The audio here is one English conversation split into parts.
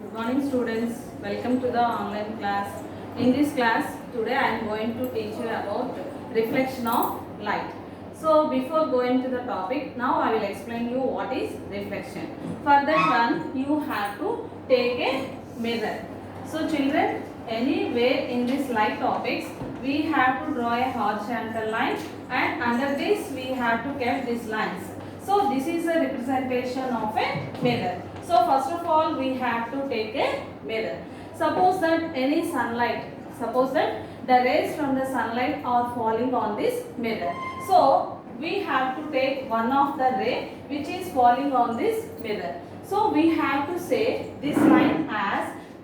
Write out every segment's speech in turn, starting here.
Good morning students, welcome to the online class. In this class today I am going to teach you about reflection of light. So before going to the topic, now I will explain you what is reflection. For that one you have to take a mirror. So children, anyway in this light topics we have to draw a horizontal line and under this we have to keep these lines. So this is a representation of a mirror. So first of all we have to take a mirror. Suppose that suppose that the rays from the sunlight are falling on this mirror. So we have to take one of the ray which is falling on this mirror. So we have to say this line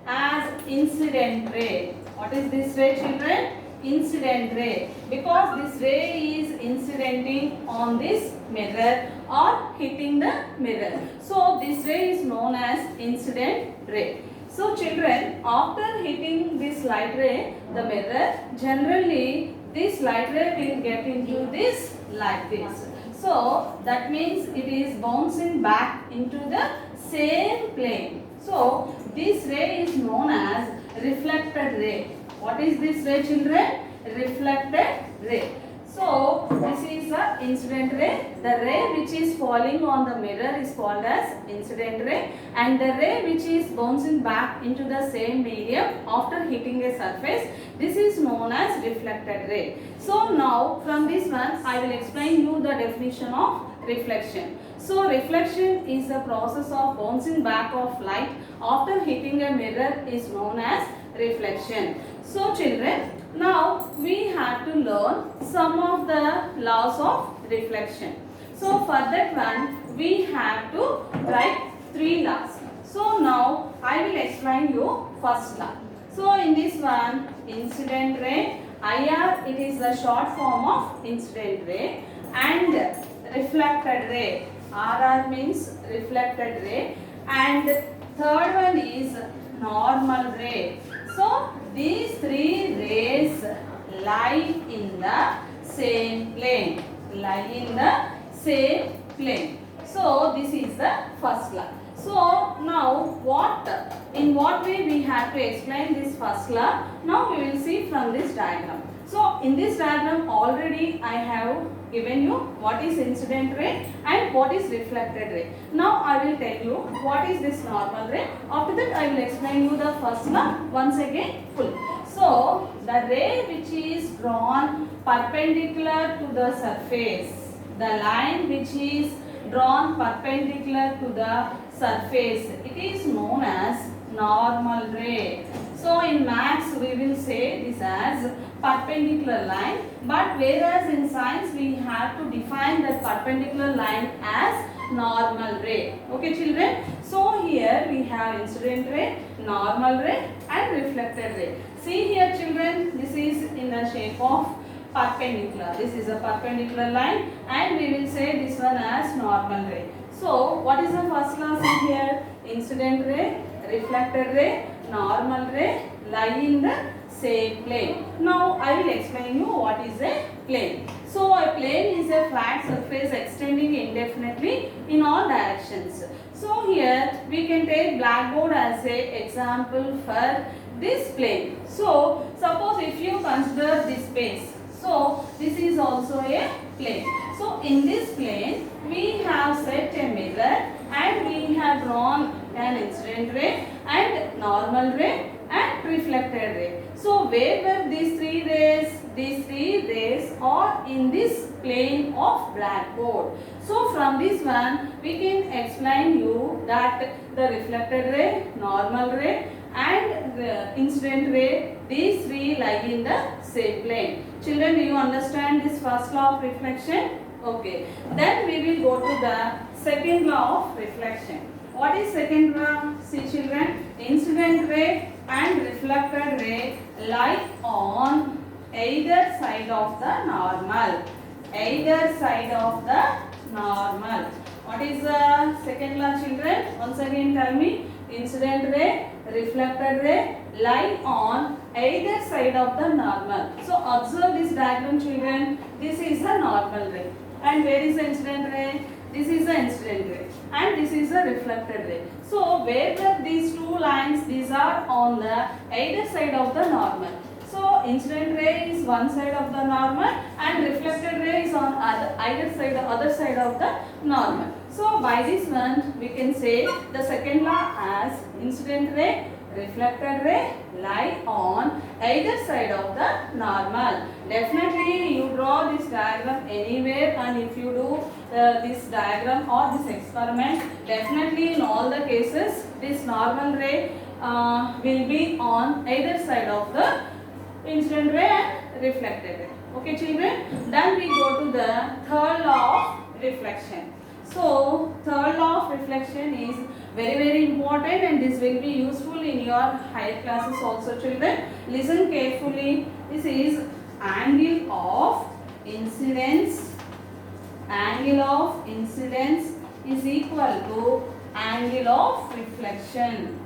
as incident ray. What is this ray, children? Incident ray, because this ray is incidenting on this mirror or hitting the mirror. So this ray is known as incident ray. So children, after hitting this light ray, the mirror, generally this light ray will get into this like this. So that means it is bouncing back into the same plane. So this ray is known as reflected ray. What is this ray, children? Reflected ray. So this is the incident ray. The ray which is falling on the mirror is called as incident ray, and the ray which is bouncing back into the same medium after hitting a surface, this is known as reflected ray. So now from this one I will explain you the definition of reflection. So reflection is the process of bouncing back of light after hitting a mirror is known as reflection. So children, now we have to learn some of the laws of reflection. So for that one we have to write three laws. So now I will explain you first law. So in this one, incident ray, IR, it is the short form of incident ray, and reflected ray, RR means reflected ray, and third one is normal ray. So these three rays lie in the same plane. So this is the first law. So now in what way we have to explain this first law? Now we will see from this diagram. So in this diagram already I have given you what is incident ray and what is reflected ray. Now I will tell you what is this normal ray. After that I will explain you the first law once again full. So the ray which is drawn perpendicular to the surface, the line which is drawn perpendicular to the surface, it is known as normal ray. So in maths we will say this as perpendicular line, but whereas in science we have to define that perpendicular line as normal ray. Okay children, so here we have incident ray, normal ray and reflected ray. See here children, this is in the shape of perpendicular. This is a perpendicular line and we will say this one as normal ray. So what is the first law? See here, incident ray, reflected ray, normal ray lie in the same plane. Now I will explain you what is a plane. So a plane is a flat surface extending indefinitely in all directions. So here we can take blackboard as a example for this plane. So suppose if you consider this space, so this is also a plane. So in this plane we have set a mirror and we have drawn an incident ray and normal ray and reflected ray. So where were these three rays? These three rays are in this plane of blackboard. So from this one we can explain you that the reflected ray, normal ray and the incident ray, these three lie in the same plane. Children, do you understand this first law of reflection? Okay. Then we will go to the second law of reflection. What is second law? See children, incident ray and reflected ray lie on either side of the normal. Either side of the normal. What is the second law, children? Once again tell me. Incident ray, reflected ray lie on either side of the normal. So observe this diagram children. This is the normal ray. And where is the incident ray? This is the incident ray and this is the reflected ray. So where these two lines, these are on the either side of the normal. So incident ray is one side of the normal and reflected ray is on other side of the normal. So by this one we can say the second law as incident ray, reflected ray lie on either side of the normal. Definitely you draw this diagram anywhere, and if you do this diagram or this experiment, definitely in all the cases this normal ray will be on either side of the incident ray and reflected ray. Okay children, then we go to the third law of reflection. So third law of reflection is very important, and this will be useful in your higher classes also children. Listen carefully. This is angle of incidence. Angle of incidence is equal to angle of reflection.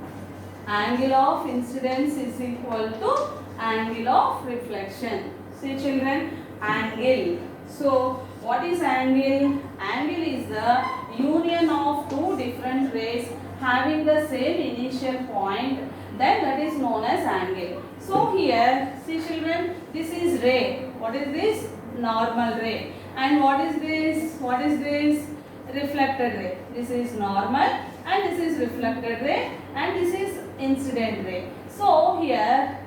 Angle of incidence is equal to angle of reflection. See children, angle. So what is angle? Angle is the union of two different rays having the same initial point, then that is known as angle. So here, see children, this is ray. What is this? Normal ray. And what is this? What is this? Reflected ray. This is normal and this is reflected ray and this is incident ray. So here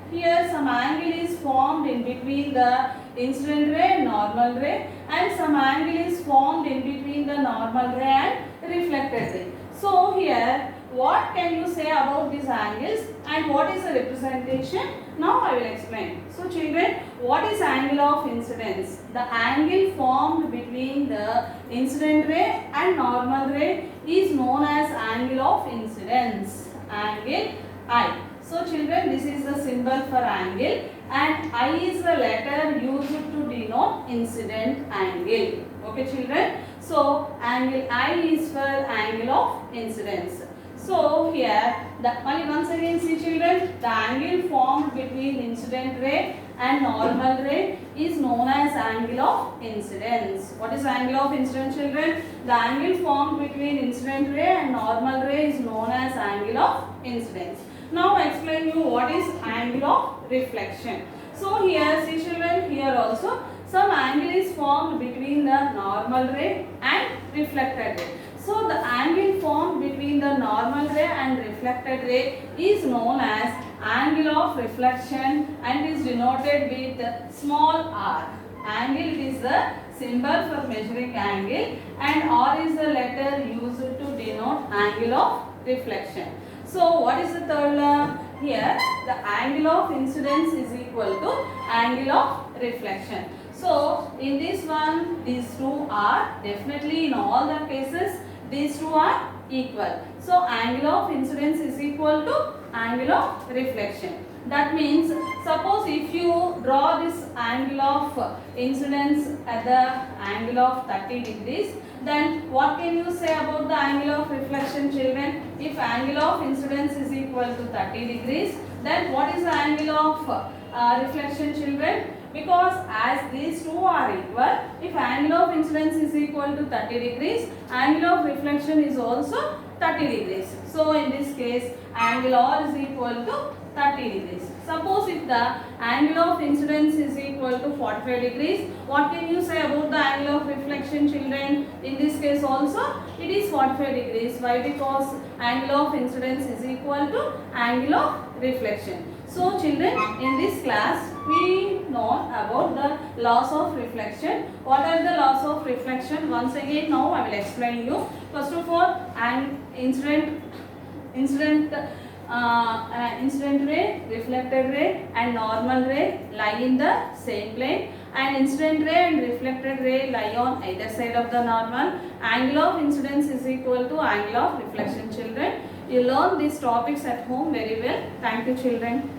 some angle is formed in between the incident ray and normal ray, and some angle is formed in between the normal ray and reflected ray. So here what can you say about these angles and what is the representation? Now I will explain. So children, what is angle of incidence? The angle formed between the incident ray and normal ray is known as angle of incidence. Angle I. So children, this is the symbol for angle and I is the letter used to denote incident angle. Okay children. So angle I is for angle of incidence. So here once again see children, the angle formed between incident ray and normal ray is known as angle of incidence. What is angle of incidence children? The angle formed between incident ray and normal ray is known as angle of incidence. Now I explain you what is angle of reflection. So here see children, here also some angle is formed between the normal ray and reflected ray. So the angle formed between the normal ray and reflected ray is known as angle of reflection and is denoted with small r. Angle is the symbol for measuring angle and r is the letter used to denote angle of reflection. So what is the third law? Here the angle of incidence is equal to angle of reflection. So in this one, these two are definitely in all the cases these two are equal. So angle of incidence is equal to angle of reflection. That means suppose if you draw this angle of incidence at the angle of 30 degrees, then what can you say about the angle of reflection children? If angle of incidence is equal to 30 degrees, then what is the angle of reflection children? Because as these two are equal, if angle of incidence is equal to 30 degrees, angle of reflection is also 30 degrees. So in this case, angle R is equal to 30 degrees. Suppose if the angle of incidence is equal to 45 degrees, what can you say about the angle of reflection children? In this case also, it is 45 degrees. Why? Because angle of incidence is equal to angle of reflection. So children, in this class, we know about the laws of reflection. What are the laws of reflection? Once again, now I will explain you. First of all, incident ray, reflected ray and normal ray lie in the same plane, and incident ray and reflected ray lie on either side of the normal. Angle of incidence is equal to angle of reflection children. You learn these topics at home very well. Thank you children.